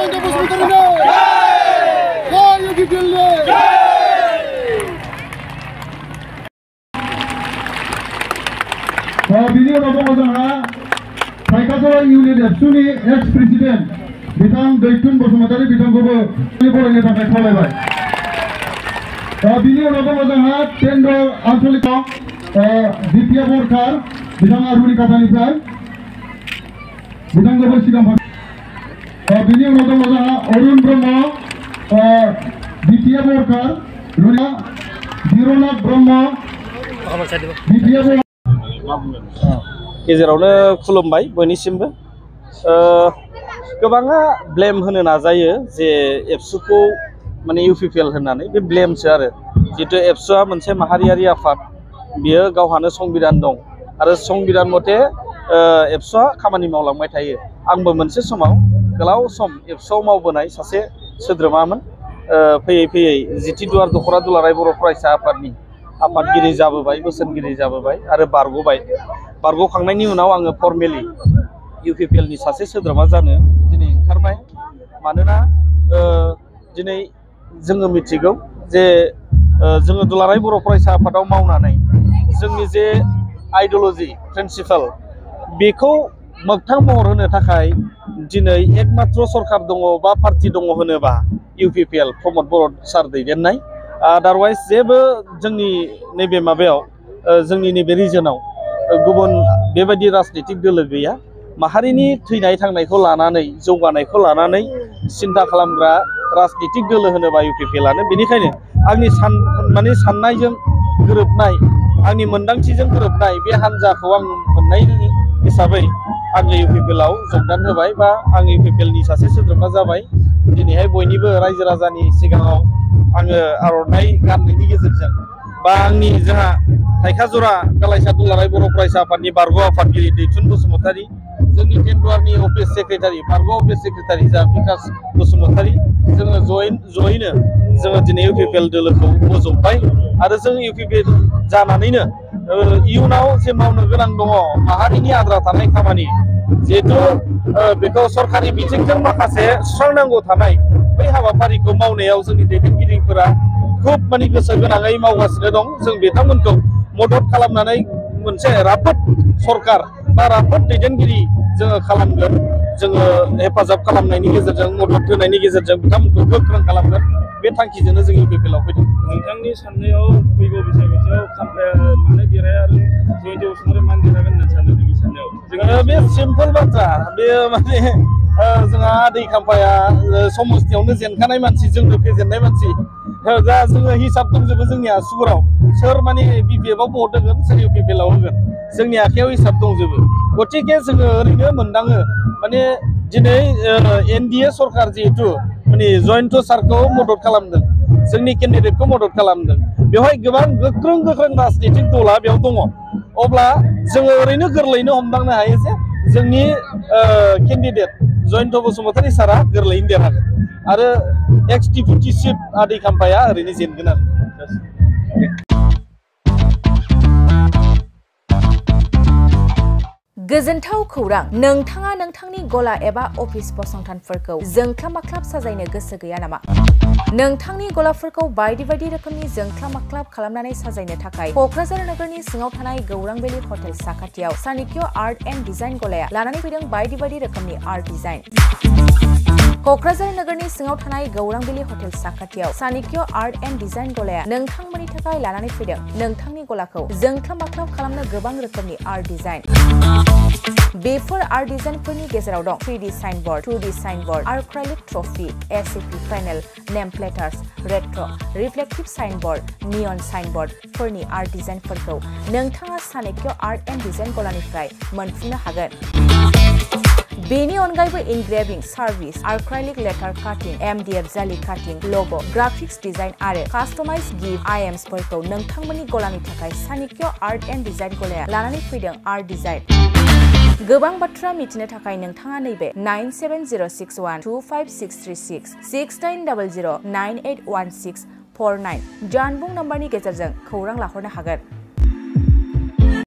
Jayanta Basumatari Jai UPPL बिनि उनाव जोंहा फायखाजरा इउनियन एबसुनि एक्स प्रेसिडेन्ट बिथां दैथुन बसुमतारी बिथांखौबो फरायनो थाखाय खावलायबाय। बिनि उनाव जोंहा केन्द्र आन्चलिक दिपिया बरखार बिथाङा रुनिकाटानिफ्राय बिथांखौबो सिगां बिनि उनाव जोंहा अरुण ब्रह्म दिपिया बरखार धीरनाथ ब्रह्म दिपिया गेजेरावनो खुलुमबाय बयनिसिमबो। गोबाङा ब्लेम होनो नाजायो जे एबसुखौ माने इउपिपिएल होननानै, बे ब्लेमसो आरो। जिहेतु एबसुआ मोनसे माहारियारि आफाद, बियो गावहानो संबिधान दं आरो संबिधान मथे एबसुआ खामानि मावलांबाय थायो। आंबो मोनसे समाव गोलाव सम एबसुआव मावबोनाय सासे सोद्रोमामोन। फैयै फैयै जिथि दुवार दख'रा दुलाराय बर' फरायसा आफादनि आफादगिरि जाबोबाय, बोसोनगिरि जाबोबाय आरो बारग'बाय। बारग'खांनायनि उनाव आङो फर्मेलि इउपिपिएलनि सासे सोद्रोमा जानो दिनै ओंखारबाय। मानोना दिनै जोङो मिथिगौ जे जोङो दुलाराय बर' फरायसा आफादाव मावनानै जोंनि जे आइडिय'लजि प्रिन्सिपाल बेखौ मोगथां महर होनो थाखाय दिनै एकमात्र सरकार दङ बा पार्टि दङ होनोबा इउपिपिएल प्रमद बर' सार दैदेननाय। आदारवाइज जेबो जोंनि नैबे माबायाव जोंनि नैबे रिजनाव गुबुन बेबायदि राजनीतिक दोलो गैया। माहारिनि थैनाय थांनायखौ लानानै जौगानायखौ लानानै सिन्था खालामग्रा राजनीतिक दोलो होनोबा इउपिपिएलआनो। बेनिखायनो आंनि साननायजों गोरोबनाय, आंनि मोन्दांथिजों गोरोबनाय बे हान्जाखौ आं मोननायनि हिसाबै आङो इउपिपिएलआव जगदान होबाय बा आं इउपिपिएलनि सासे सोद्रोमा जाबाय। दिनैहाय बयनिबो रायजो राजानि सिगाङाव आङो आर'नाइ गाननायनि गेजेरजों बा आंनि जोंहा फायखाजरा गालायसा दुलाराय बर' फरायसा आफादनि बारग' आफादगिरि दैथुन बसुमतारी, जोंनि केन्द्रनि अफिस सेक्रेटारि बारग' अफिस सेक्रेटारि जा बिकास बसुमतारी, जोङो जयैनो जोङो दिनै इउपिपिएल दोलोखौ बजबबाय आरो जों इउपिपिएल जानानैनो इयुनाव जे मावनो गोनां दङ माहारिनि आद्रा थानाय खामानि, जिहेतु बेखौ सरकारि बिथिंजों माखासे सुस्रांनांगौ थानाय बै हाबाफारिखौ मावनायाव जोंनि दैदेनगिरिफोरा खुब माने गोसो गोनाङै मावगासिनो दं। जों बिथांमोनखौ मदद खालामनानै मोनसे राफोद सरकार बा राफोद दैदेनगिरि जोङो खालामगोन। जोङो हेफाजाब खालामनायनि गेजेरजों, मदद होनायनि गेजेरजों बिथांमोनखौ गोख्रों खालामगोन। बे थांखिजोंनो जों इउपिपिएलआव फैदों। नोंथांनि साननायाव फैगौ बैसागोआव खामफ्लाया मानो देरहाया आरो जयन्त बसुमतारी मानो देरहागोन होननानै सानो नोंनि साननायाव? बे सिम्पोल बाथ्रा। बेयो माने जोंहा आदै खाम्फाया समस्थियावनो जेनखानाय मानसि, जोंनो फेजेननाय मानसि। दा जोङो हिसाब दंजोबो जोंनि आसुगुराव, सोर माने बिपिएफआव भट होगोन, सोर इउपिपिएलआव होगोन, जोंनि आखायाव हिसाब दंजोबो। गतिके जोङो ओरैनो मोनदाङो माने दिनै एनडिए सरकार जिहेतु माने जयन्त सारखौ मदद खालामदों, जोंनि केन्डिडेटखौ मदद खालामदों, बेवहाय गोबां गोख्रों राजनीतिक दला बेयाव दङ। अब्ला जोङो ओरैनो गोरलैयैनो हमदांनो हायो जे जोंनि केन्डिडेट जयन्त बसुमतारी सारा गोरलैयैनो देरहागोन आरो एक्स डिपुटि चिफ आदै खाम्फाया ओरैनो जेनगोन आरो। गोजोनथाव खौरां, नोंथाङा नोंथांनि गला एबा अफिस फसंथानफोरखौ जोंख्लाब माख्लाब साजायनो गोसो गैया नामा? नोंथांनि गलाफोरखौ बायदि बायदि रोखोमनि जोंख्लाब माख्लाब खालामनानै साजायनो थाखाय क'क्राझार नोगोरनि सिङाव थानाय गौरां भेलि हटेल साखाथियाव सानिक्य आर्ट एन्ड डिजाइन गलाया लानानै फैदों बायदि बायदि रोखोमनि आर्ट डिजाइन। क'क्राझार नोगोरनि सिङाव थानाय गौरां भेलि हटेल साखाथियाव सानिक्य आर्ट एन्ड डिजाइन गलाया नोंथांमोननि थाखाय लानानै फैदों नोंथांनि गलाखौ जोंख्लाब माख्लाब खालामनो गोबां रोखोमनि आर्ट डिजाइन। बेफोर आर्ट डिजाइनफोरनि गेजेराव दं 3D signboard, 2D signboard, acrylic trophy, SAP panel, name प्लेटार्स, रेट्र, रिफ्लेक्टिभ साइनबोर्ड, नियन साइनबोर्डफोरनि आर्ट डिजाइनफोरखौ नोंथाङा सानिक्य आर्ट एन्ड डिजाइन गलानिफ्राय मोनफुंनो हागोन। बेनि अनगायैबो इनग्रेविं सार्भिस, आर्क्राइलिक लेटार काटिं, MDF जालि काटिं, ल'ग', ग्राफिक्स डिजाइन आरो कास्टमाइज गिफ्ट आइटेम्सफोरखौ नोंथांमोननि गलानि थाखाय सानिक्य आर्ट एन्ड डिजाइन गलाया लानानै फैदों आर्ट डिजाइन। गोबां बाथ्रा मिथिनो थाखाय नोंथाङा नैबे 9706125636 6900981649 जानबुं नम्बरनि गेजेरजों खौरां लाहरनो हागोन।